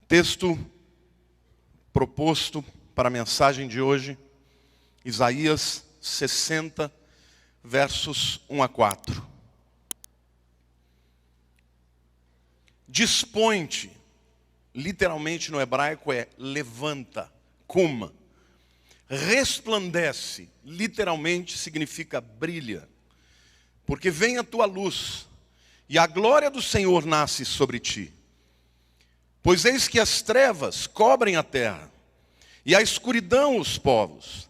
Texto proposto para a mensagem de hoje, Isaías 60, versos 1 a 4. Dispõe-te, literalmente no hebraico é levanta, cuma. Resplandece, literalmente significa brilha, porque vem a tua luz, e a glória do Senhor nasce sobre ti. Pois eis que as trevas cobrem a terra, e a escuridão os povos.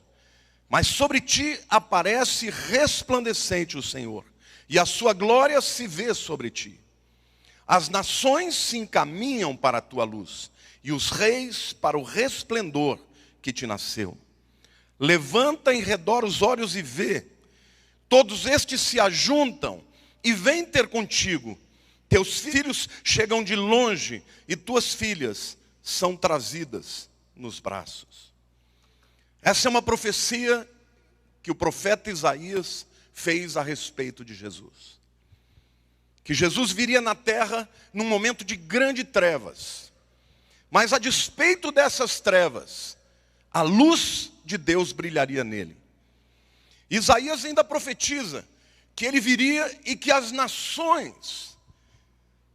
Mas sobre ti aparece resplandecente o Senhor, e a sua glória se vê sobre ti. As nações se encaminham para a tua luz, e os reis para o resplendor que te nasceu. Levanta em redor os olhos e vê. Todos estes se ajuntam e vêm ter contigo. Teus filhos chegam de longe e tuas filhas são trazidas nos braços. Essa é uma profecia que o profeta Isaías fez a respeito de Jesus. Que Jesus viria na terra num momento de grande trevas. Mas a despeito dessas trevas, a luz de Deus brilharia nele. Isaías ainda profetiza que ele viria e que as nações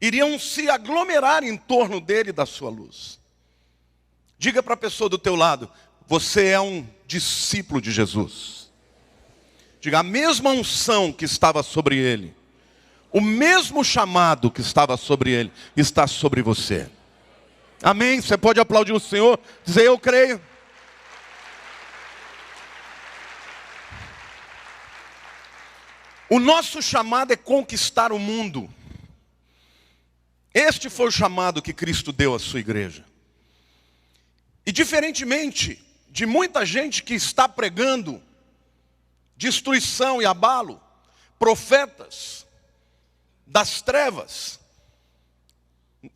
iriam se aglomerar em torno dele e da sua luz. Diga para a pessoa do teu lado, você é um discípulo de Jesus. Diga, a mesma unção que estava sobre ele, o mesmo chamado que estava sobre ele, está sobre você. Amém? Você pode aplaudir o Senhor, dizer eu creio. O nosso chamado é conquistar o mundo. Este foi o chamado que Cristo deu à sua igreja. E diferentemente de muita gente que está pregando destruição e abalo, profetas das trevas,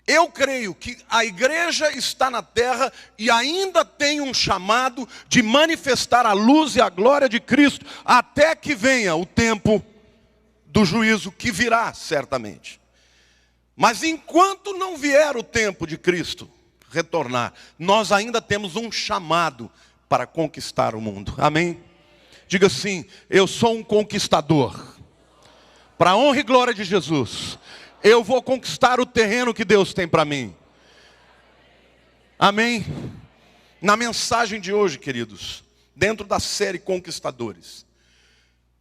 eu creio que a igreja está na terra e ainda tem um chamado de manifestar a luz e a glória de Cristo, até que venha o tempo do juízo que virá certamente. Mas enquanto não vier o tempo de Cristo retornar, nós ainda temos um chamado para conquistar o mundo. Amém? Diga assim, eu sou um conquistador. Para a honra e glória de Jesus, eu vou conquistar o terreno que Deus tem para mim. Amém? Na mensagem de hoje, queridos, dentro da série Conquistadores,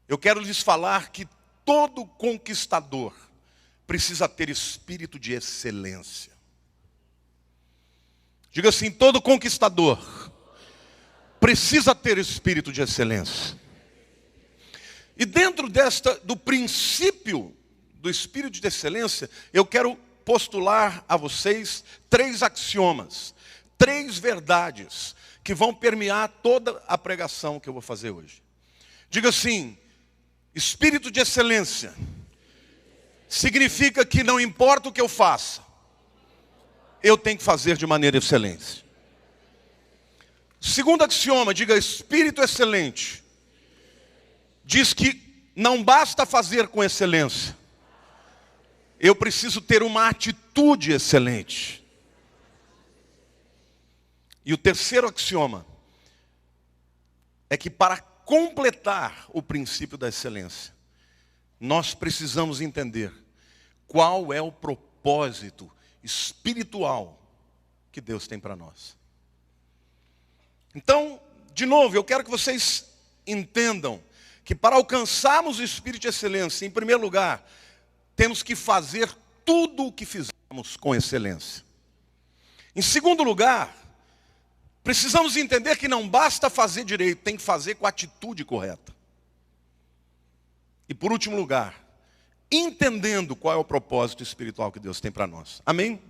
eu quero lhes falar que todo conquistador precisa ter espírito de excelência. Diga assim, todo conquistador precisa ter espírito de excelência. E dentro do princípio do espírito de excelência, eu quero postular a vocês 3 axiomas, 3 verdades que vão permear toda a pregação que eu vou fazer hoje. Diga assim, espírito de excelência significa que não importa o que eu faça, eu tenho que fazer de maneira excelente. Segundo axioma, diga espírito excelente. Diz que não basta fazer com excelência, eu preciso ter uma atitude excelente. E o terceiro axioma é que para completar o princípio da excelência, nós precisamos entender qual é o propósito espiritual que Deus tem para nós. Então, de novo, eu quero que vocês entendam que para alcançarmos o espírito de excelência, em primeiro lugar, temos que fazer tudo o que fizemos com excelência. Em segundo lugar, precisamos entender que não basta fazer direito, tem que fazer com a atitude correta. E por último lugar, entendendo qual é o propósito espiritual que Deus tem para nós. Amém?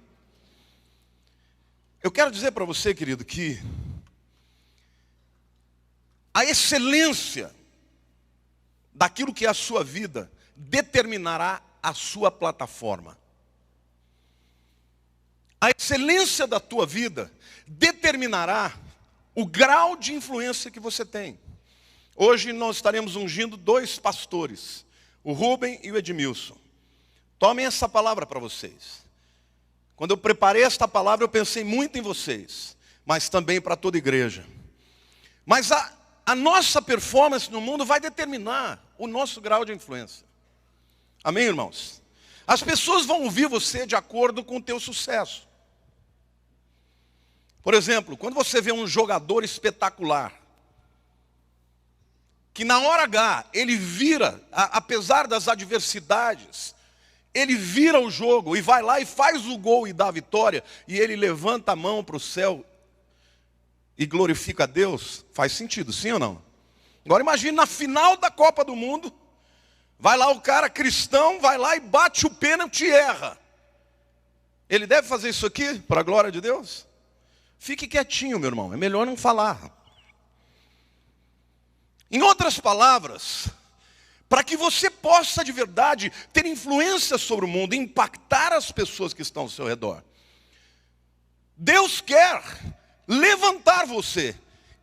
Eu quero dizer para você, querido, que a excelência daquilo que é a sua vida determinará a sua plataforma. A excelência da tua vida determinará o grau de influência que você tem. Hoje nós estaremos ungindo 2 pastores, o Rubem e o Edmilson. Tomem essa palavra para vocês. Quando eu preparei esta palavra, eu pensei muito em vocês, mas também para toda a igreja. Mas a nossa performance no mundo vai determinar o nosso grau de influência. Amém, irmãos? As pessoas vão ouvir você de acordo com o teu sucesso. Por exemplo, quando você vê um jogador espetacular, que na hora H, ele vira, apesar das adversidades, ele vira o jogo e vai lá e faz o gol e dá a vitória, e ele levanta a mão para o céu e glorifica a Deus, faz sentido, sim ou não? Agora imagine na final da Copa do Mundo, vai lá o cara cristão, vai lá e bate o pênalti e erra. Ele deve fazer isso aqui para a glória de Deus? Fique quietinho, meu irmão, é melhor não falar. Em outras palavras, para que você possa de verdade ter influência sobre o mundo, impactar as pessoas que estão ao seu redor, Deus quer levantar você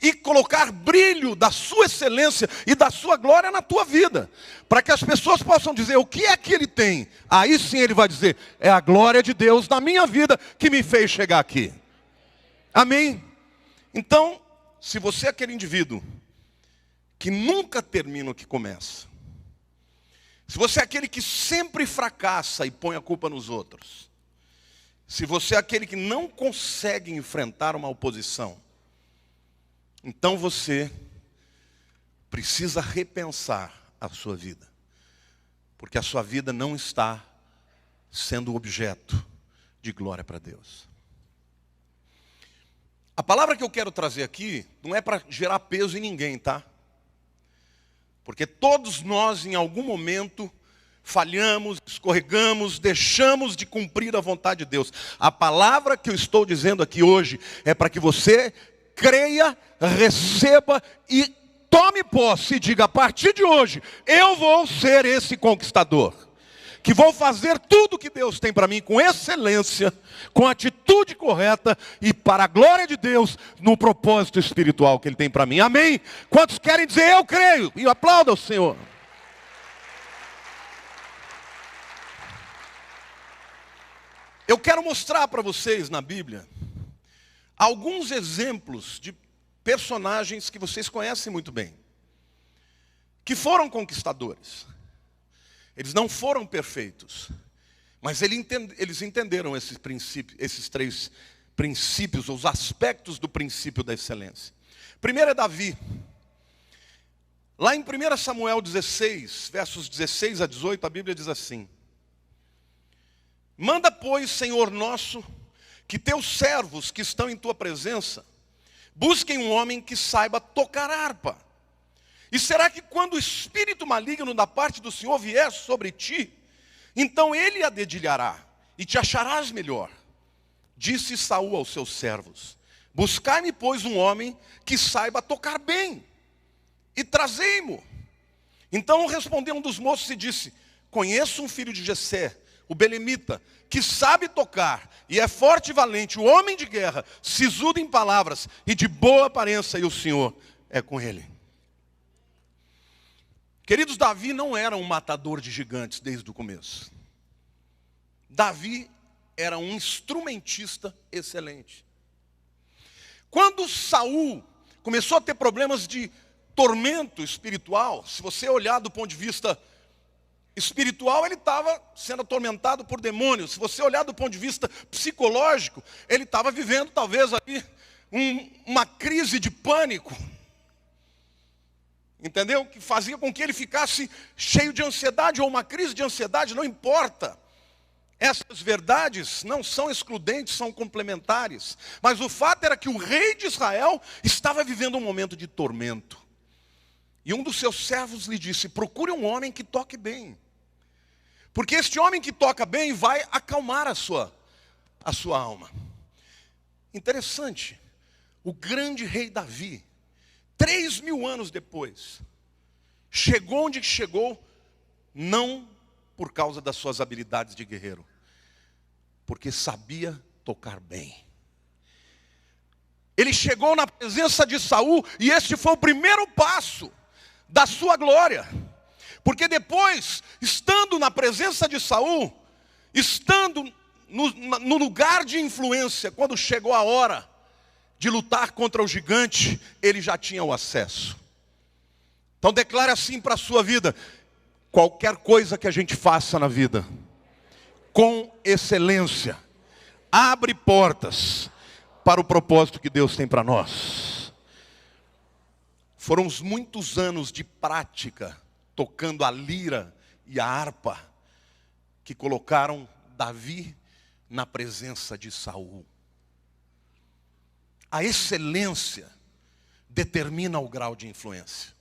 e colocar brilho da sua excelência e da sua glória na tua vida, para que as pessoas possam dizer o que é que ele tem. Aí sim ele vai dizer, é a glória de Deus na minha vida que me fez chegar aqui. Amém? Então, se você é aquele indivíduo que nunca termina o que começa, se você é aquele que sempre fracassa e põe a culpa nos outros, se você é aquele que não consegue enfrentar uma oposição, então você precisa repensar a sua vida, porque a sua vida não está sendo objeto de glória para Deus. A palavra que eu quero trazer aqui não é para gerar peso em ninguém, tá? Porque todos nós em algum momento falhamos, escorregamos, deixamos de cumprir a vontade de Deus. A palavra que eu estou dizendo aqui hoje é para que você creia, receba e tome posse e diga, a partir de hoje, eu vou ser esse conquistador, que vou fazer tudo que Deus tem para mim com excelência, com atitude correta e para a glória de Deus, no propósito espiritual que Ele tem para mim. Amém? Quantos querem dizer eu creio? E aplauda o Senhor. Eu quero mostrar para vocês na Bíblia alguns exemplos de personagens que vocês conhecem muito bem, que foram conquistadores. Eles não foram perfeitos, mas eles entenderam esses três princípios, os aspectos do princípio da excelência. Primeiro é Davi. Lá em 1 Samuel 16, versos 16 a 18, a Bíblia diz assim: manda, pois, Senhor nosso, que teus servos que estão em tua presença busquem um homem que saiba tocar harpa. E será que quando o espírito maligno da parte do Senhor vier sobre ti, então ele a dedilhará e te acharás melhor? Disse Saul aos seus servos: buscai-me, pois, um homem que saiba tocar bem, e trazei-mo. Então respondeu um dos moços e disse: conheço um filho de Jessé, o belemita, que sabe tocar, e é forte e valente, o homem de guerra, sisudo em palavras, e de boa aparência, e o Senhor é com ele. Queridos, Davi não era um matador de gigantes desde o começo. Davi era um instrumentista excelente. Quando Saul começou a ter problemas de tormento espiritual, se você olhar do ponto de vista espiritual, ele estava sendo atormentado por demônios. Se você olhar do ponto de vista psicológico, ele estava vivendo talvez aí uma crise de pânico. Entendeu? Que fazia com que ele ficasse cheio de ansiedade, ou uma crise de ansiedade, não importa. Essas verdades não são excludentes, são complementares. Mas o fato era que o rei de Israel estava vivendo um momento de tormento. E um dos seus servos lhe disse: procure um homem que toque bem. Porque este homem que toca bem vai acalmar a sua alma. Interessante, o grande rei Davi, 3.000 anos depois, chegou onde chegou, não por causa das suas habilidades de guerreiro, porque sabia tocar bem. Ele chegou na presença de Saul, e este foi o primeiro passo da sua glória. Porque depois, estando na presença de Saul, estando no lugar de influência, quando chegou a hora de lutar contra o gigante, ele já tinha o acesso. Então declare assim para a sua vida: qualquer coisa que a gente faça na vida, com excelência, abre portas para o propósito que Deus tem para nós. Foram muitos anos de prática, tocando a lira e a harpa, que colocaram Davi na presença de Saul. A excelência determina o grau de influência.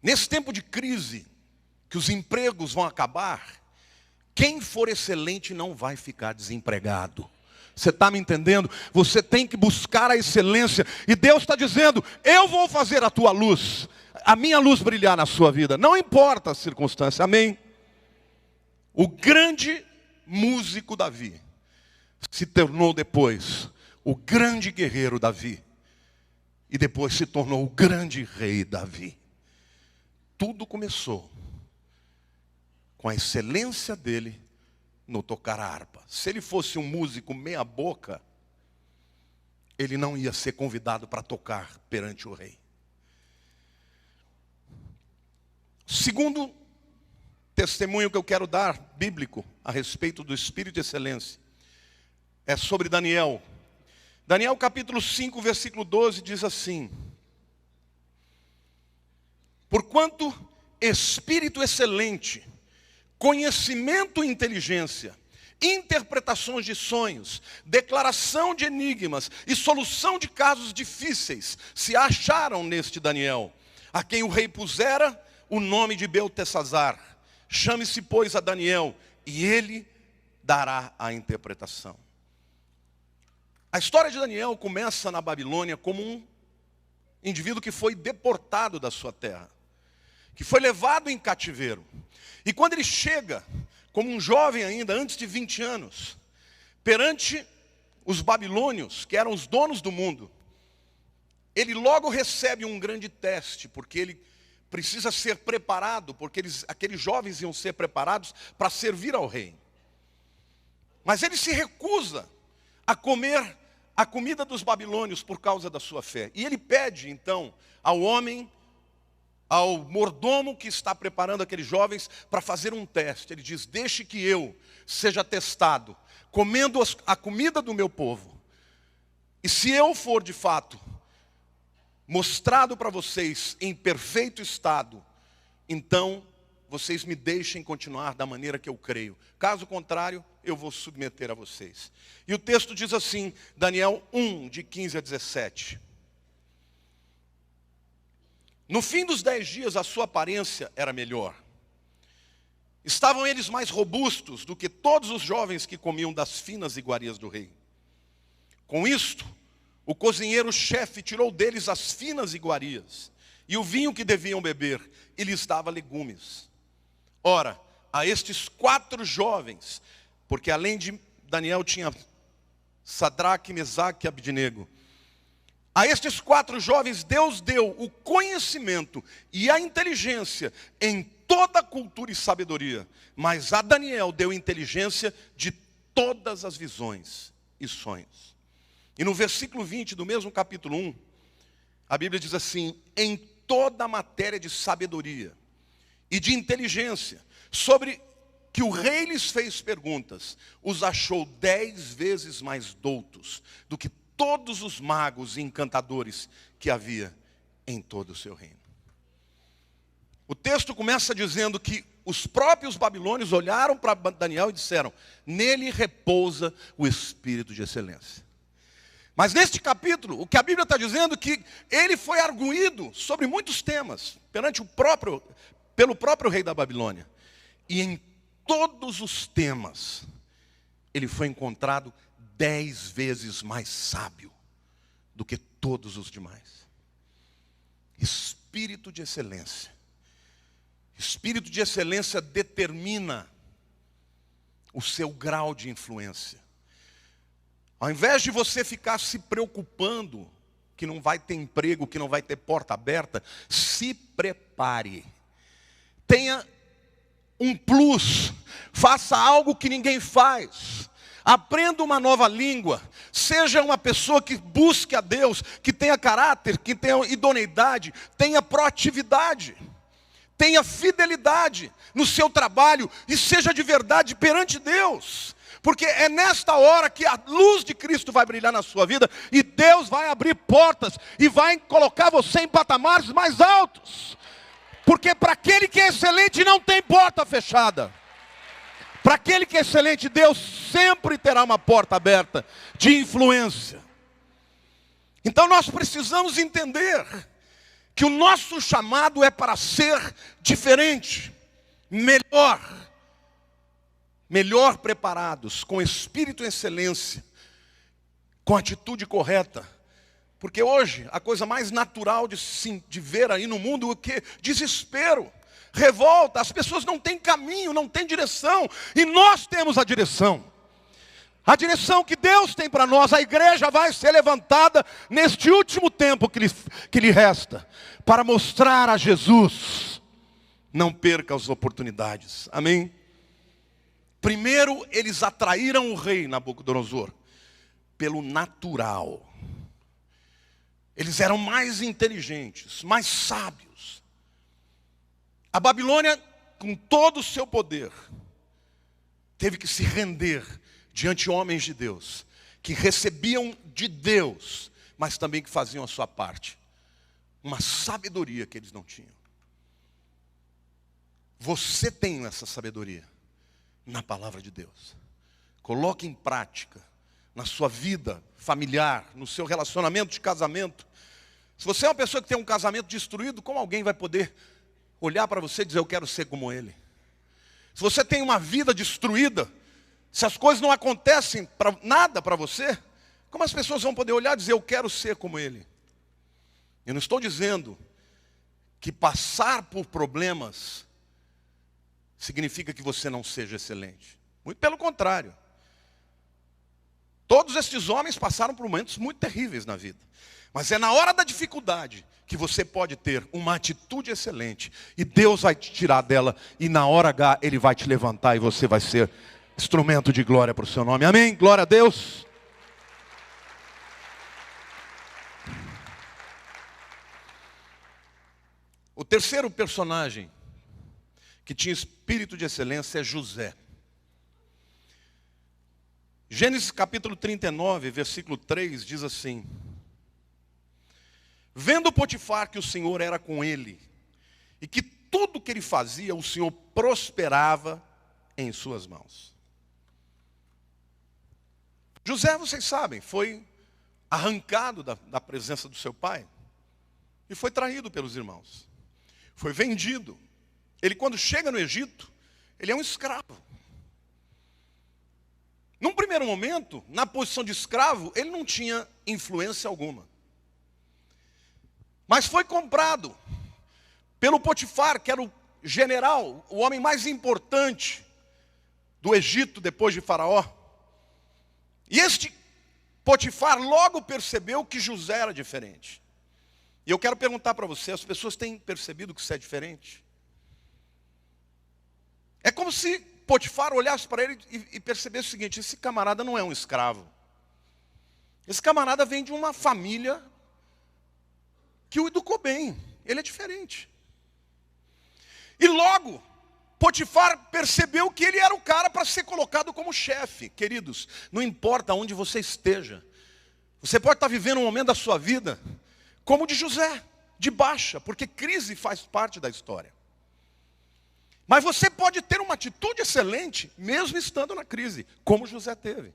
Nesse tempo de crise, que os empregos vão acabar, quem for excelente não vai ficar desempregado. Você está me entendendo? Você tem que buscar a excelência. E Deus está dizendo: eu vou fazer a tua luz, a minha luz brilhar na sua vida. Não importa a circunstância, amém? O grande músico Davi se tornou depois o grande guerreiro Davi. E depois se tornou o grande rei Davi. Tudo começou com a excelência dele no tocar a harpa. Se ele fosse um músico meia boca, ele não ia ser convidado para tocar perante o rei. Segundo testemunho que eu quero dar, bíblico, a respeito do espírito de excelência, é sobre Daniel. Daniel capítulo 5, versículo 12 diz assim: porquanto espírito excelente, conhecimento e inteligência, interpretações de sonhos, declaração de enigmas e solução de casos difíceis se acharam neste Daniel, a quem o rei pusera o nome de Beltesazar. Chame-se, pois, a Daniel, e ele dará a interpretação. A história de Daniel começa na Babilônia como um indivíduo que foi deportado da sua terra, que foi levado em cativeiro. E quando ele chega, como um jovem ainda, antes de 20 anos, perante os babilônios, que eram os donos do mundo, ele logo recebe um grande teste, porque ele precisa ser preparado, porque aqueles jovens iam ser preparados para servir ao rei. Mas ele se recusa a comer a comida dos babilônios por causa da sua fé. E ele pede, então, ao homem, ao mordomo que está preparando aqueles jovens para fazer um teste. Ele diz: deixe que eu seja testado, comendo a comida do meu povo. E se eu for de fato mostrado para vocês em perfeito estado, então vocês me deixem continuar da maneira que eu creio. Caso contrário, eu vou submeter a vocês. E o texto diz assim, Daniel 1, de 15 a 17. No fim dos 10 dias, a sua aparência era melhor. Estavam eles mais robustos do que todos os jovens que comiam das finas iguarias do rei. Com isto, o cozinheiro-chefe tirou deles as finas iguarias e o vinho que deviam beber, e lhes dava legumes. Ora, a estes 4 jovens, porque além de Daniel tinha Sadraque, Mesaque e Abdenego, a estes 4 jovens Deus deu o conhecimento e a inteligência em toda a cultura e sabedoria. Mas a Daniel deu inteligência de todas as visões e sonhos. E no versículo 20 do mesmo capítulo 1, a Bíblia diz assim: em toda a matéria de sabedoria e de inteligência, sobre que o rei lhes fez perguntas, os achou 10 vezes mais doutos do que todos os magos e encantadores que havia em todo o seu reino. O texto começa dizendo que os próprios babilônios olharam para Daniel e disseram: nele repousa o espírito de excelência. Mas neste capítulo, o que a Bíblia está dizendo é que ele foi arguído sobre muitos temas pelo próprio rei da Babilônia. E em todos os temas, ele foi encontrado 10 vezes mais sábio do que todos os demais. Espírito de excelência. Espírito de excelência determina o seu grau de influência. Ao invés de você ficar se preocupando que não vai ter emprego, que não vai ter porta aberta, se prepare. Tenha um plus, faça algo que ninguém faz. aprenda uma nova língua, seja uma pessoa que busque a Deus, que tenha caráter, que tenha idoneidade, tenha proatividade, tenha fidelidade no seu trabalho e seja de verdade perante Deus. Porque é nesta hora que a luz de Cristo vai brilhar na sua vida e Deus vai abrir portas e vai colocar você em patamares mais altos. Porque para aquele que é excelente não tem porta fechada. Para aquele que é excelente, Deus sempre terá uma porta aberta de influência. Então nós precisamos entender que o nosso chamado é para ser diferente, melhor preparados, com espírito e excelência, com atitude correta. Porque hoje a coisa mais natural de ver aí no mundo é o que? Desespero, revolta, as pessoas não têm caminho, não têm direção, e nós temos a direção que Deus tem para nós. A igreja vai ser levantada neste último tempo que lhe resta, para mostrar a Jesus. Não perca as oportunidades, amém? Primeiro eles atraíram o rei Nabucodonosor pelo natural. Eles eram mais inteligentes, mais sábios. A Babilônia, com todo o seu poder, teve que se render diante de homens de Deus, que recebiam de Deus, mas também que faziam a sua parte. Uma sabedoria que eles não tinham. Você tem essa sabedoria na palavra de Deus. Coloque em prática na sua vida familiar, no seu relacionamento de casamento. Se você é uma pessoa que tem um casamento destruído, como alguém vai poder olhar para você e dizer, eu quero ser como ele? Se você tem uma vida destruída, se as coisas não acontecem nada para você, como as pessoas vão poder olhar e dizer, eu quero ser como ele? Eu não estou dizendo que passar por problemas significa que você não seja excelente. Muito pelo contrário. Todos estes homens passaram por momentos muito terríveis na vida. Mas é na hora da dificuldade que você pode ter uma atitude excelente. E Deus vai te tirar dela. E na hora H Ele vai te levantar. E você vai ser instrumento de glória para o seu nome. Amém? Glória a Deus. O terceiro personagem que tinha espírito de excelência é José. Gênesis capítulo 39, versículo 3, diz assim: vendo Potifar que o Senhor era com ele, e que tudo que ele fazia, o Senhor prosperava em suas mãos. José, vocês sabem, foi arrancado da presença do seu pai, e foi traído pelos irmãos. Foi vendido. Ele, quando chega no Egito, ele é um escravo. Num primeiro momento, na posição de escravo, ele não tinha influência alguma. Mas foi comprado pelo Potifar, que era o general, o homem mais importante do Egito depois de Faraó. E este Potifar logo percebeu que José era diferente. E eu quero perguntar para você, as pessoas têm percebido que isso é diferente? É como se Potifar olhasse para ele e percebesse o seguinte: esse camarada não é um escravo. Esse camarada vem de uma família que o educou bem. Ele é diferente. E logo, Potifar percebeu que ele era o cara para ser colocado como chefe. Queridos, não importa onde você esteja. Você pode estar vivendo um momento da sua vida como o de José, de baixa, porque crise faz parte da história. Mas você pode ter uma atitude excelente, mesmo estando na crise, como José teve.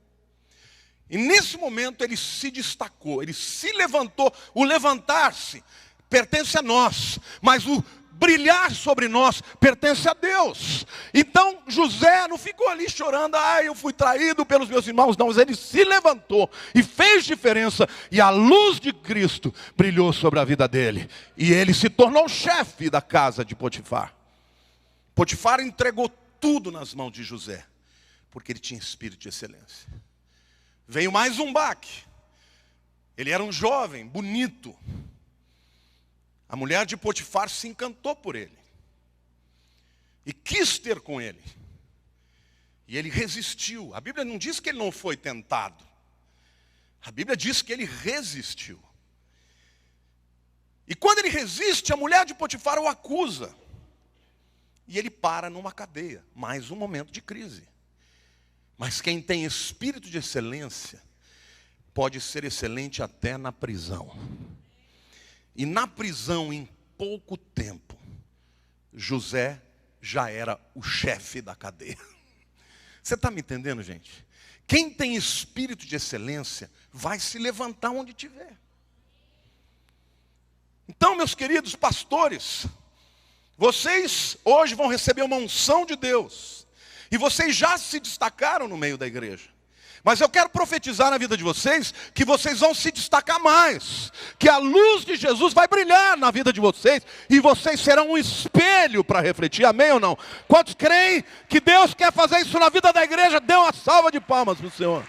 E nesse momento ele se destacou, ele se levantou. O levantar-se pertence a nós, mas o brilhar sobre nós pertence a Deus. Então José não ficou ali chorando, eu fui traído pelos meus irmãos. Não, mas ele se levantou e fez diferença. E a luz de Cristo brilhou sobre a vida dele. E ele se tornou chefe da casa de Potifar. Potifar entregou tudo nas mãos de José, porque ele tinha espírito de excelência. Veio mais um baque. Ele era um jovem, bonito. A mulher de Potifar se encantou por ele e quis ter com ele. E ele resistiu. A Bíblia não diz que ele não foi tentado. A Bíblia diz que ele resistiu. E quando ele resiste, a mulher de Potifar o acusa. E ele para numa cadeia. Mais um momento de crise. Mas quem tem espírito de excelência pode ser excelente até na prisão. E na prisão, em pouco tempo, José já era o chefe da cadeia. Você está me entendendo, gente? Quem tem espírito de excelência vai se levantar onde estiver. Então, meus queridos pastores, vocês hoje vão receber uma unção de Deus. E vocês já se destacaram no meio da igreja. Mas eu quero profetizar na vida de vocês que vocês vão se destacar mais. Que a luz de Jesus vai brilhar na vida de vocês. E vocês serão um espelho para refletir. Amém ou não? Quantos creem que Deus quer fazer isso na vida da igreja? Dê uma salva de palmas para o Senhor.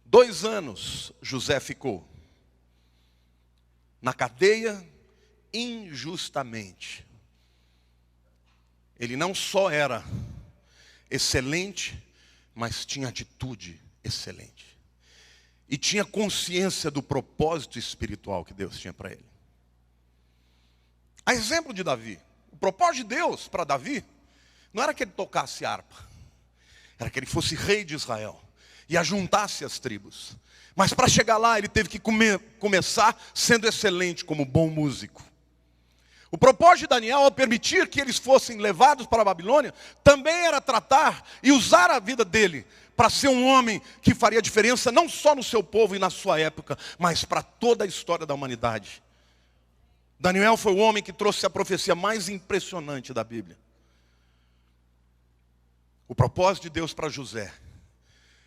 Dois anos José ficou na cadeia injustamente. Ele não só era excelente, mas tinha atitude excelente. E tinha consciência do propósito espiritual que Deus tinha para ele. A exemplo de Davi. O propósito de Deus para Davi não era que ele tocasse harpa. Era que ele fosse rei de Israel e ajuntasse as tribos. Mas para chegar lá ele teve que começar sendo excelente como bom músico. O propósito de Daniel, ao permitir que eles fossem levados para a Babilônia, também era tratar e usar a vida dele para ser um homem que faria diferença não só no seu povo e na sua época, mas para toda a história da humanidade. Daniel foi o homem que trouxe a profecia mais impressionante da Bíblia. O propósito de Deus para José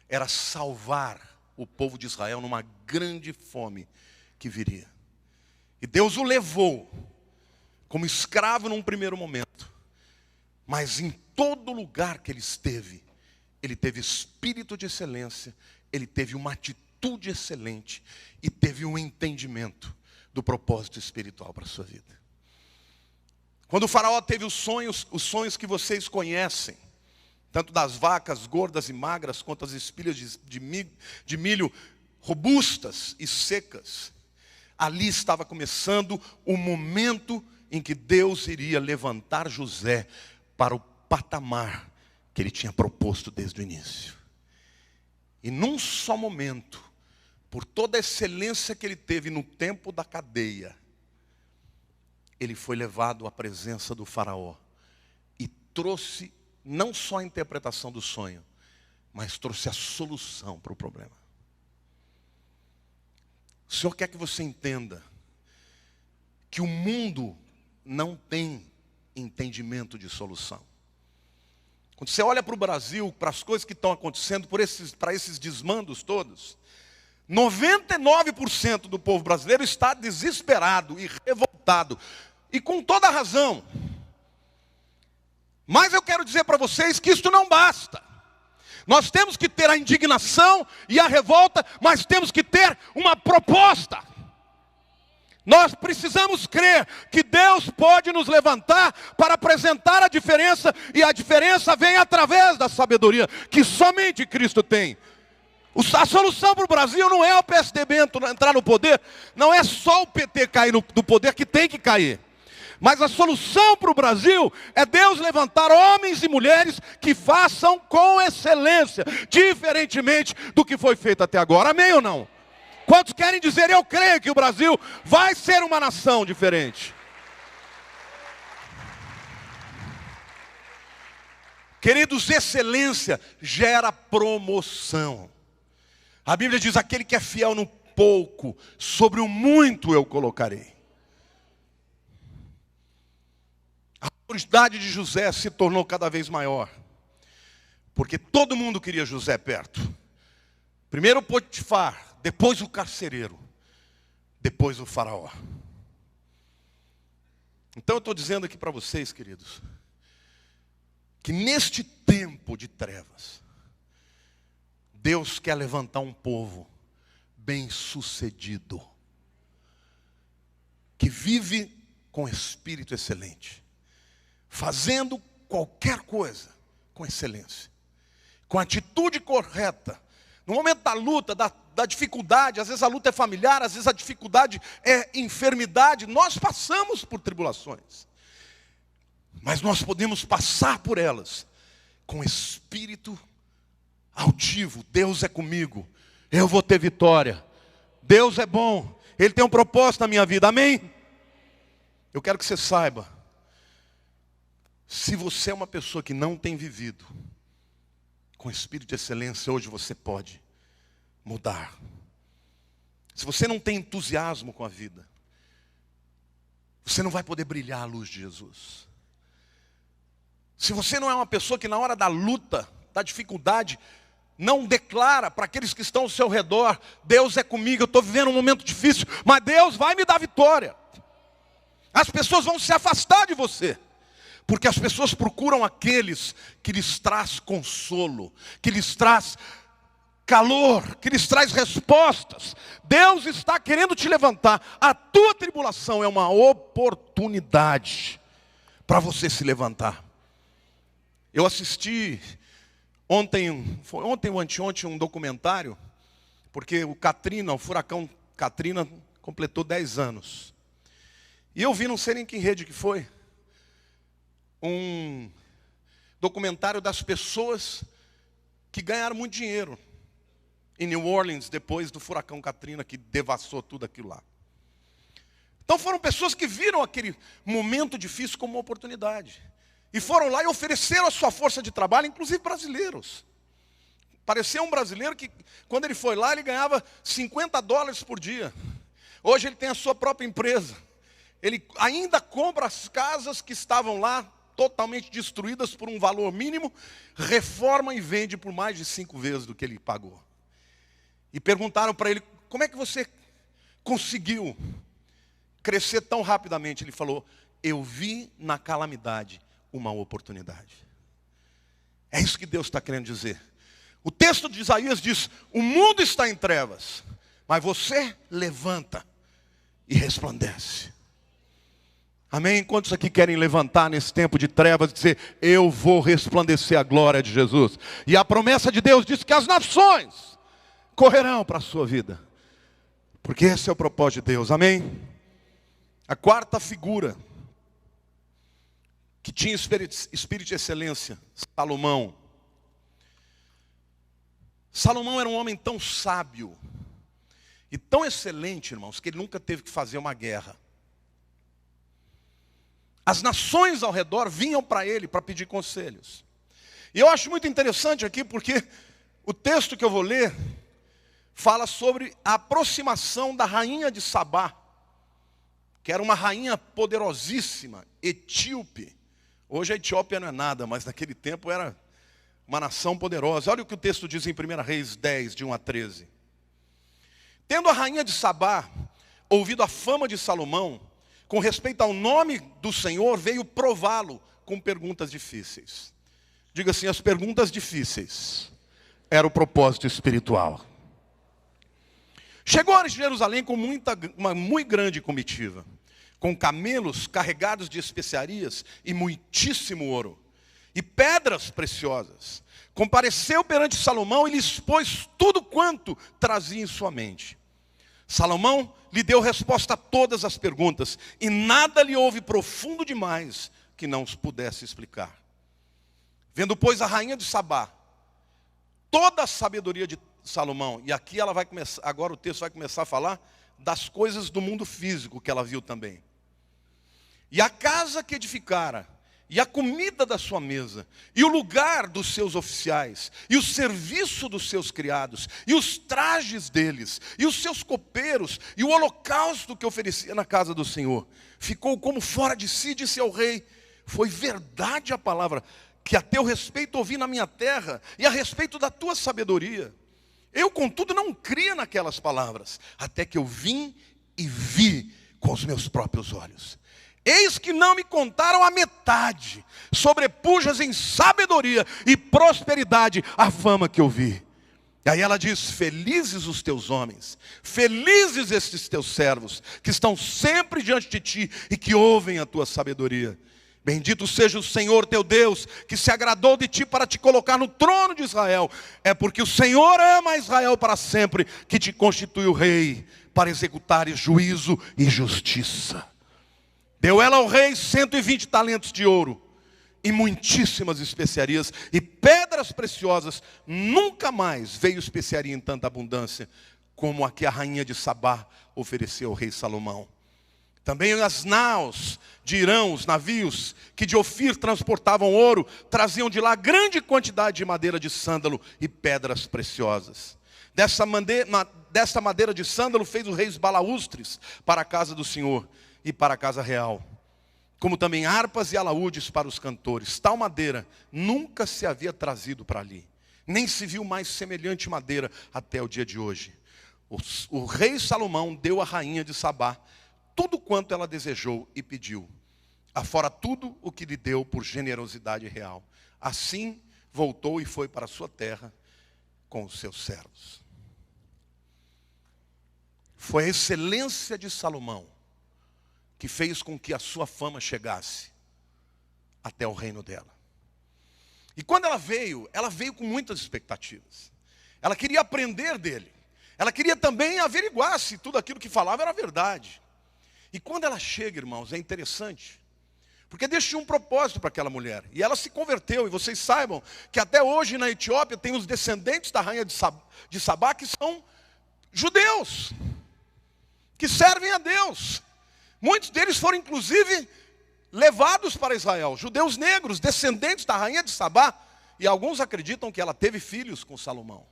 era salvar o povo de Israel numa grande fome que viria. E Deus o levou como escravo num primeiro momento, mas em todo lugar que ele teve espírito de excelência, ele teve uma atitude excelente e teve um entendimento do propósito espiritual para a sua vida. Quando o faraó teve os sonhos que vocês conhecem, tanto das vacas gordas e magras, quanto as espigas de milho robustas e secas, ali estava começando o momento em que Deus iria levantar José para o patamar que ele tinha proposto desde o início. E num só momento, por toda a excelência que ele teve no tempo da cadeia, ele foi levado à presença do faraó e trouxe não só a interpretação do sonho, mas trouxe a solução para o problema. O Senhor quer que você entenda que o mundo não tem entendimento de solução. Quando você olha para o Brasil, para as coisas que estão acontecendo, para esses desmandos todos, 99% do povo brasileiro está desesperado e revoltado, e com toda a razão. Mas eu quero dizer para vocês que isto não basta. Nós temos que ter a indignação e a revolta, mas temos que ter uma proposta. Nós precisamos crer que Deus pode nos levantar para apresentar a diferença, e a diferença vem através da sabedoria que somente Cristo tem. A solução para o Brasil não é o PSDB entrar no poder, não é só o PT cair do poder, que tem que cair. Mas a solução para o Brasil é Deus levantar homens e mulheres que façam com excelência, diferentemente do que foi feito até agora. Amém ou não? Quantos querem dizer, eu creio que o Brasil vai ser uma nação diferente? Queridos, excelência gera promoção. A Bíblia diz, aquele que é fiel no pouco, sobre o muito eu colocarei. A autoridade de José se tornou cada vez maior, porque todo mundo queria José perto. Primeiro Potifar, depois o carcereiro, depois o faraó. Então eu estou dizendo aqui para vocês, queridos, que neste tempo de trevas, Deus quer levantar um povo bem-sucedido, que vive com espírito excelente, fazendo qualquer coisa com excelência, com atitude correta. No momento da luta, da dificuldade, às vezes a luta é familiar, às vezes a dificuldade é enfermidade, nós passamos por tribulações, mas nós podemos passar por elas com espírito altivo. Deus é comigo, eu vou ter vitória, Deus é bom, Ele tem um propósito na minha vida, amém? Eu quero que você saiba, se você é uma pessoa que não tem vivido com espírito de excelência, hoje você pode mudar. Se você não tem entusiasmo com a vida, você não vai poder brilhar a luz de Jesus. Se você não é uma pessoa que na hora da luta, da dificuldade, não declara para aqueles que estão ao seu redor: Deus é comigo, eu estou vivendo um momento difícil, mas Deus vai me dar vitória. As pessoas vão se afastar de você, porque as pessoas procuram aqueles que lhes traz consolo, que lhes traz calor, que lhes traz respostas. Deus está querendo te levantar. A tua tribulação é uma oportunidade para você se levantar. Eu assisti ontem ou anteontem um documentário, porque o furacão Katrina completou 10 anos. E eu vi, não sei nem que rede que foi, um documentário das pessoas que ganharam muito dinheiro em New Orleans, depois do furacão Katrina, que devassou tudo aquilo lá. Então foram pessoas que viram aquele momento difícil como uma oportunidade. E foram lá e ofereceram a sua força de trabalho, inclusive brasileiros. Pareceu um brasileiro que, quando ele foi lá, ele ganhava $50 por dia. Hoje ele tem a sua própria empresa. Ele ainda compra as casas que estavam lá, totalmente destruídas por um valor mínimo, reforma e vende por mais de 5 vezes do que ele pagou. E perguntaram para ele: como é que você conseguiu crescer tão rapidamente? Ele falou: eu vi na calamidade uma oportunidade. É isso que Deus está querendo dizer. O texto de Isaías diz: o mundo está em trevas, mas você levanta e resplandece. Amém? Quantos aqui querem levantar nesse tempo de trevas e dizer: eu vou resplandecer a glória de Jesus? E a promessa de Deus diz que as nações correrão para a sua vida, porque esse é o propósito de Deus. Amém? A quarta figura que tinha espírito de excelência, Salomão. Salomão era um homem tão sábio e tão excelente, irmãos, que ele nunca teve que fazer uma guerra. As nações ao redor vinham para ele para pedir conselhos. E eu acho muito interessante aqui, porque o texto que eu vou ler fala sobre a aproximação da rainha de Sabá, que era uma rainha poderosíssima, etíope. Hoje a Etiópia não é nada, mas naquele tempo era uma nação poderosa. Olha o que o texto diz em 1 Reis 10, de 1 a 13. Tendo a rainha de Sabá ouvido a fama de Salomão, com respeito ao nome do Senhor, veio prová-lo com perguntas difíceis. Diga assim: as perguntas difíceis era o propósito espiritual. Chegou a Jerusalém com uma muito grande comitiva, com camelos carregados de especiarias e muitíssimo ouro, e pedras preciosas. Compareceu perante Salomão e lhe expôs tudo quanto trazia em sua mente. Salomão lhe deu resposta a todas as perguntas, e nada lhe houve profundo demais que não os pudesse explicar. Vendo, pois, a rainha de Sabá toda a sabedoria de Salomão, e aqui ela vai começar, agora o texto vai começar a falar das coisas do mundo físico que ela viu também. E a casa que edificara, e a comida da sua mesa, e o lugar dos seus oficiais, e o serviço dos seus criados, e os trajes deles, e os seus copeiros, e o holocausto que oferecia na casa do Senhor, ficou como fora de si, disse ao rei: foi verdade a palavra que a teu respeito ouvi na minha terra, e a respeito da tua sabedoria. Eu, contudo, não cria naquelas palavras, até que eu vim e vi com os meus próprios olhos. Eis que não me contaram a metade, sobrepujas em sabedoria e prosperidade a fama que eu vi. E aí ela diz: felizes os teus homens, felizes estes teus servos, que estão sempre diante de ti e que ouvem a tua sabedoria. Bendito seja o Senhor teu Deus, que se agradou de ti para te colocar no trono de Israel. É porque o Senhor ama Israel para sempre, que te constituiu rei, para executares juízo e justiça. Deu ela ao rei 120 talentos de ouro, e muitíssimas especiarias, e pedras preciosas. Nunca mais veio especiaria em tanta abundância, como a que a rainha de Sabá ofereceu ao rei Salomão. Também as naus de Irão, os navios que de Ofir transportavam ouro, traziam de lá grande quantidade de madeira de sândalo e pedras preciosas. Desta madeira de sândalo fez o rei os balaústres para a casa do Senhor e para a casa real, como também harpas e alaúdes para os cantores. Tal madeira nunca se havia trazido para ali, nem se viu mais semelhante madeira até o dia de hoje. O rei Salomão deu à rainha de Sabá tudo quanto ela desejou e pediu, afora tudo o que lhe deu por generosidade real. Assim voltou e foi para a sua terra com os seus servos. Foi a excelência de Salomão que fez com que a sua fama chegasse até o reino dela. E quando ela veio com muitas expectativas. Ela queria aprender dele. Ela queria também averiguar se tudo aquilo que falava era verdade. E quando ela chega, irmãos, é interessante, porque Deus tinha um propósito para aquela mulher. E ela se converteu. E vocês saibam que até hoje na Etiópia tem os descendentes da rainha de Sabá que são judeus, que servem a Deus. Muitos deles foram inclusive levados para Israel, judeus negros, descendentes da rainha de Sabá. E alguns acreditam que ela teve filhos com Salomão.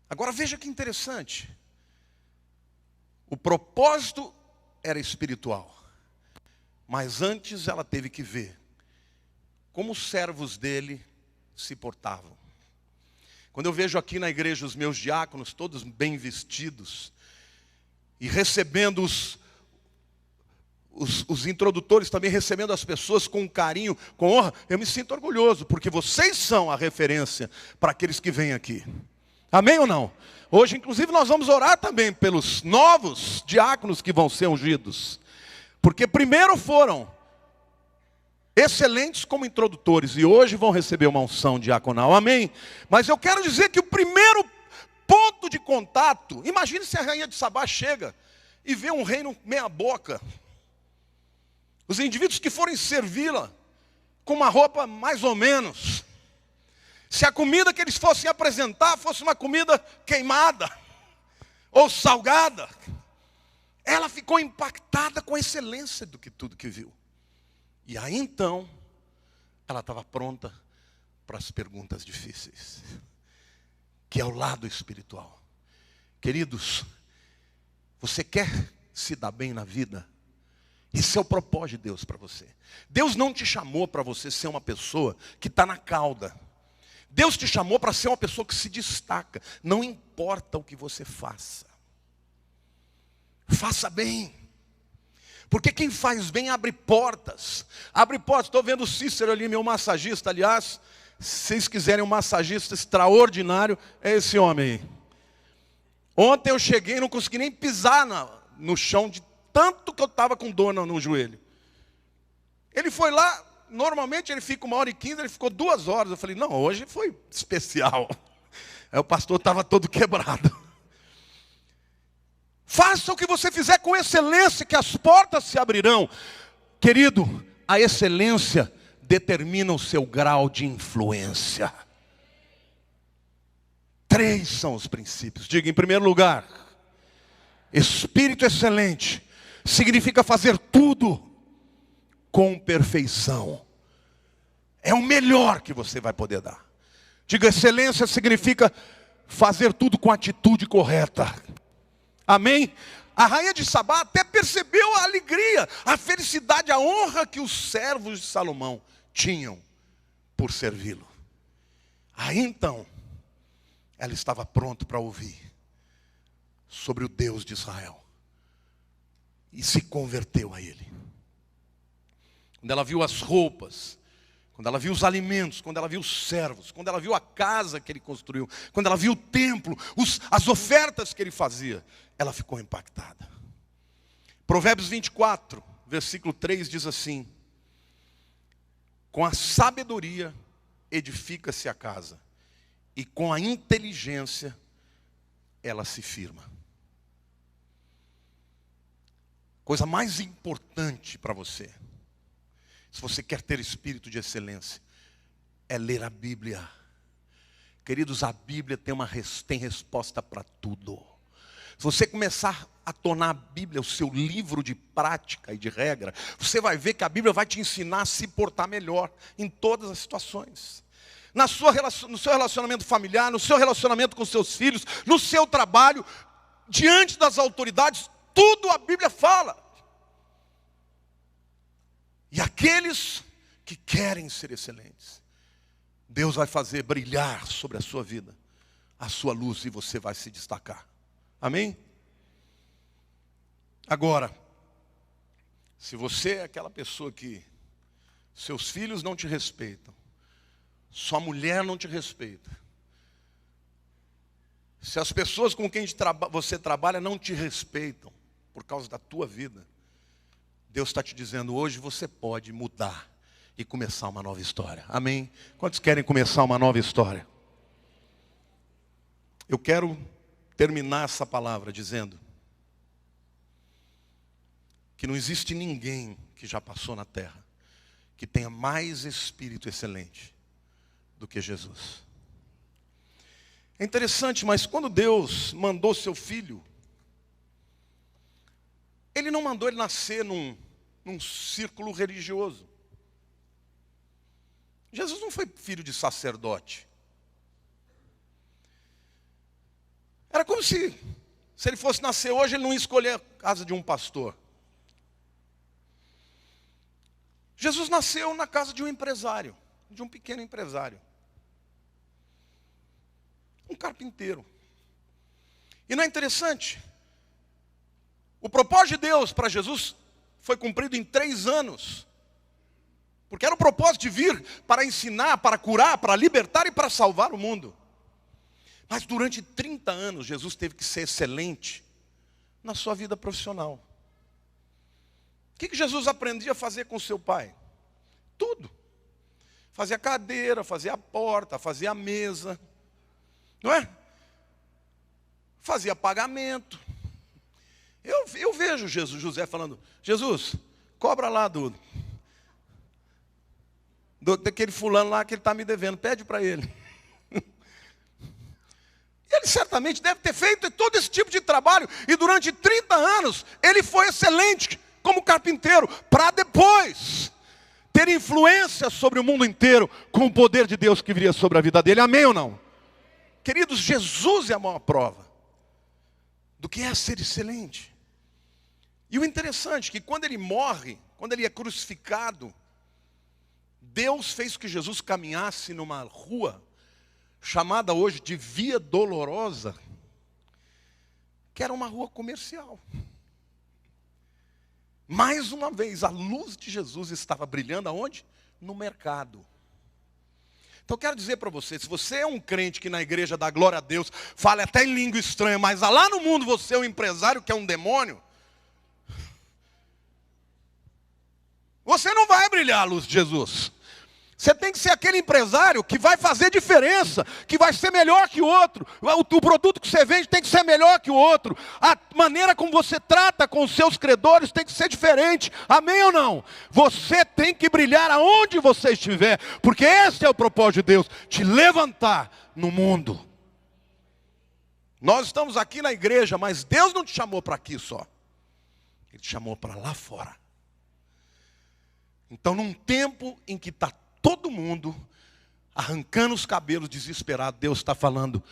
Agora veja que interessante. O propósito era espiritual. Mas antes ela teve que ver como os servos dele se portavam. Quando eu vejo aqui na igreja os meus diáconos todos bem vestidos e recebendo os introdutores também recebendo as pessoas com carinho, com honra, eu me sinto orgulhoso, porque vocês são a referência para aqueles que vêm aqui. Amém ou não? Hoje, inclusive, nós vamos orar também pelos novos diáconos que vão ser ungidos. Porque primeiro foram excelentes como introdutores e hoje vão receber uma unção diaconal. Amém? Mas eu quero dizer que o primeiro ponto de contato, imagine se a rainha de Sabá chega e vê um reino meia boca. Os indivíduos que forem servi-la com uma roupa mais ou menos. Se a comida que eles fossem apresentar fosse uma comida queimada ou salgada, ela ficou impactada com a excelência do que tudo que viu. E aí então, ela estava pronta para as perguntas difíceis, que é o lado espiritual. Queridos, você quer se dar bem na vida? Esse é o propósito de Deus para você. Deus não te chamou para você ser uma pessoa que está na cauda. Deus te chamou para ser uma pessoa que se destaca. Não importa o que você faça. Faça bem. Porque quem faz bem abre portas. Abre portas. Estou vendo o Cícero ali, meu massagista. Aliás, se vocês quiserem um massagista extraordinário, é esse homem aí. Ontem eu cheguei e não consegui nem pisar no chão, de tanto que eu estava com dor no joelho. Ele foi lá. Normalmente ele fica 1h15, ele ficou 2 horas. Eu falei, não, hoje foi especial. Aí o pastor estava todo quebrado. Faça o que você fizer com excelência, que as portas se abrirão. Querido, a excelência determina o seu grau de influência. 3 são os princípios. Diga, em primeiro lugar, espírito excelente significa fazer tudo com perfeição. É o melhor que você vai poder dar. Diga, excelência significa fazer tudo com a atitude correta. Amém? A rainha de Sabá até percebeu a alegria, a felicidade, a honra que os servos de Salomão tinham por servi-lo. Aí então, ela estava pronta para ouvir sobre o Deus de Israel. E se converteu a ele. Quando ela viu as roupas, quando ela viu os alimentos, quando ela viu os servos, quando ela viu a casa que ele construiu, quando ela viu o templo, as ofertas que ele fazia, ela ficou impactada. Provérbios 24, versículo 3 diz assim: com a sabedoria edifica-se a casa, e com a inteligência ela se firma. Coisa mais importante para você, se você quer ter espírito de excelência, é ler a Bíblia. Queridos, a Bíblia tem resposta para tudo. Se você começar a tornar a Bíblia o seu livro de prática e de regra, você vai ver que a Bíblia vai te ensinar a se portar melhor em todas as situações. No seu relacionamento familiar, no seu relacionamento com seus filhos, no seu trabalho, diante das autoridades, tudo a Bíblia fala. E aqueles que querem ser excelentes, Deus vai fazer brilhar sobre a sua vida a sua luz e você vai se destacar. Amém? Agora, se você é aquela pessoa que seus filhos não te respeitam, sua mulher não te respeita, se as pessoas com quem você trabalha não te respeitam por causa da tua vida, Deus está te dizendo, hoje você pode mudar e começar uma nova história. Amém? Quantos querem começar uma nova história? Eu quero terminar essa palavra dizendo que não existe ninguém que já passou na terra que tenha mais espírito excelente do que Jesus. É interessante, mas quando Deus mandou seu filho, Ele não mandou ele nascer num círculo religioso. Jesus não foi filho de sacerdote. Era como se ele fosse nascer hoje, ele não ia escolher a casa de um pastor. Jesus nasceu na casa de um empresário, de um pequeno empresário. Um carpinteiro. E não é interessante? O propósito de Deus para Jesus foi cumprido em 3 anos. Porque era o propósito de vir para ensinar, para curar, para libertar e para salvar o mundo. Mas durante 30 anos, Jesus teve que ser excelente na sua vida profissional. O que Jesus aprendia a fazer com seu pai? Tudo. Fazia a cadeira, fazia a porta, fazia a mesa. Não é? Fazia pagamento. Eu vejo José falando, Jesus, cobra lá daquele fulano lá que ele está me devendo, pede para ele. Ele certamente deve ter feito todo esse tipo de trabalho. E durante 30 anos, ele foi excelente como carpinteiro. Para depois ter influência sobre o mundo inteiro com o poder de Deus que viria sobre a vida dele. Amém ou não? Queridos, Jesus é a maior prova do que é ser excelente. E o interessante é que quando ele morre, quando ele é crucificado, Deus fez que Jesus caminhasse numa rua chamada hoje de Via Dolorosa, que era uma rua comercial. Mais uma vez, a luz de Jesus estava brilhando aonde? No mercado. Então eu quero dizer para você, se você é um crente que na igreja dá glória a Deus, fala até em língua estranha, mas lá no mundo você é um empresário que é um demônio, você não vai brilhar a luz de Jesus. Você tem que ser aquele empresário que vai fazer diferença, que vai ser melhor que o outro. O produto que você vende tem que ser melhor que o outro. A maneira como você trata com os seus credores tem que ser diferente. Amém ou não? Você tem que brilhar aonde você estiver, porque esse é o propósito de Deus, te levantar no mundo. Nós estamos aqui na igreja, mas Deus não te chamou para aqui só. Ele te chamou para lá fora. Então, num tempo em que está todo mundo arrancando os cabelos desesperado, Deus está falando,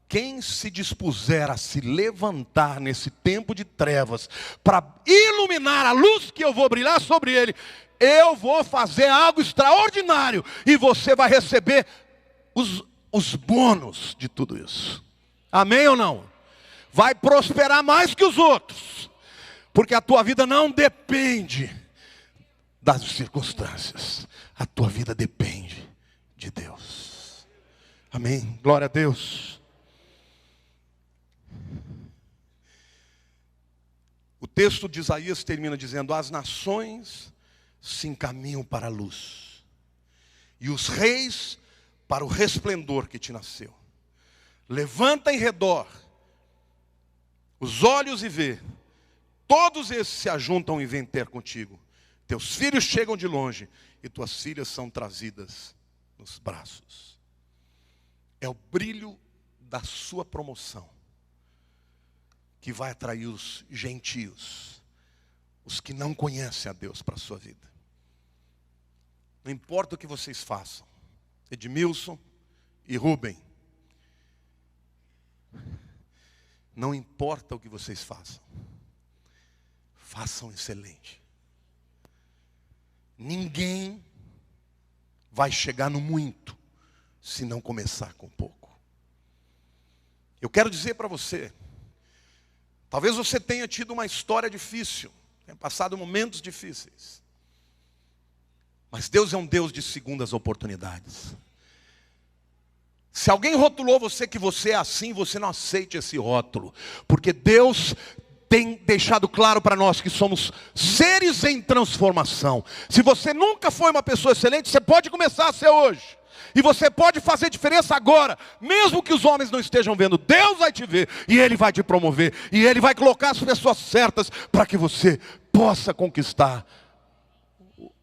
quem se dispuser a se levantar nesse tempo de trevas, para iluminar a luz que eu vou brilhar sobre ele, eu vou fazer algo extraordinário, e você vai receber os bônus de tudo isso. Amém ou não? Vai prosperar mais que os outros, porque a tua vida não depende das circunstâncias. A tua vida depende de Deus. Amém? Glória a Deus. O texto de Isaías termina dizendo: as nações se encaminham para a luz, e os reis para o resplendor que te nasceu. Levanta em redor os olhos e vê, todos esses se ajuntam e vêm ter contigo. Teus filhos chegam de longe, e tuas filhas são trazidas nos braços. É o brilho da sua promoção que vai atrair os gentios, os que não conhecem a Deus para a sua vida. Não importa o que vocês façam, Edmilson e Rubem, não importa o que vocês façam, façam excelente. Ninguém vai chegar no muito se não começar com pouco. Eu quero dizer para você, talvez você tenha tido uma história difícil, tenha passado momentos difíceis, mas Deus é um Deus de segundas oportunidades. Se alguém rotulou você que você é assim, você não aceite esse rótulo, porque Deus tem deixado claro para nós que somos seres em transformação. Se você nunca foi uma pessoa excelente, você pode começar a ser hoje. E você pode fazer diferença agora, mesmo que os homens não estejam vendo. Deus vai te ver, e Ele vai te promover, e Ele vai colocar as pessoas certas para que você possa conquistar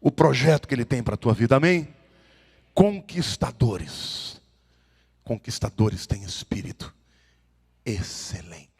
o projeto que Ele tem para a tua vida. Amém? Conquistadores. Conquistadores têm espírito excelente.